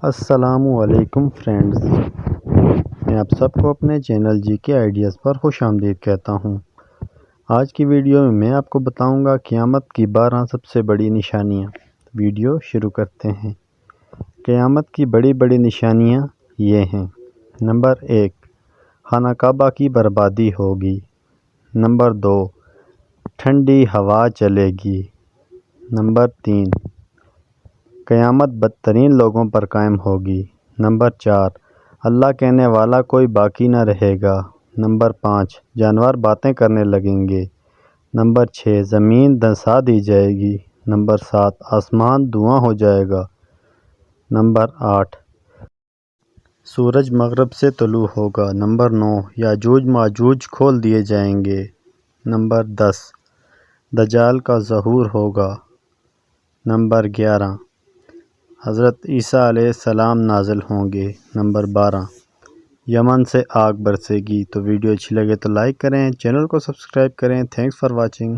السلام علیکم فرینڈز، میں آپ سب کو اپنے چینل جی کے آئیڈیاز پر خوش آمدید کہتا ہوں۔ آج کی ویڈیو میں آپ کو بتاؤں گا قیامت کی 12 سب سے بڑی نشانیاں۔ ویڈیو شروع کرتے ہیں۔ قیامت کی بڑی بڑی نشانیاں یہ ہیں۔ نمبر 1، خانہ کعبہ کی بربادی ہوگی۔ نمبر 2، ٹھنڈی ہوا چلے گی۔ نمبر 3، قیامت بدترین لوگوں پر قائم ہوگی۔ نمبر 4، اللہ کہنے والا کوئی باقی نہ رہے گا۔ نمبر 5، جانور باتیں کرنے لگیں گے۔ نمبر 6، زمین دھنسا دی جائے گی۔ نمبر 7، آسمان دھواں ہو جائے گا۔ نمبر 8، سورج مغرب سے طلوع ہوگا۔ نمبر 9، یاجوج ماجوج کھول دیے جائیں گے۔ نمبر 10، دجال کا ظہور ہوگا۔ نمبر 11، حضرت عیسیٰ علیہ السلام نازل ہوں گے۔ نمبر 12، یمن سے آگ برسے گی۔ تو ویڈیو اچھی لگے تو لائک کریں، چینل کو سبسکرائب کریں۔ Thanks for watching.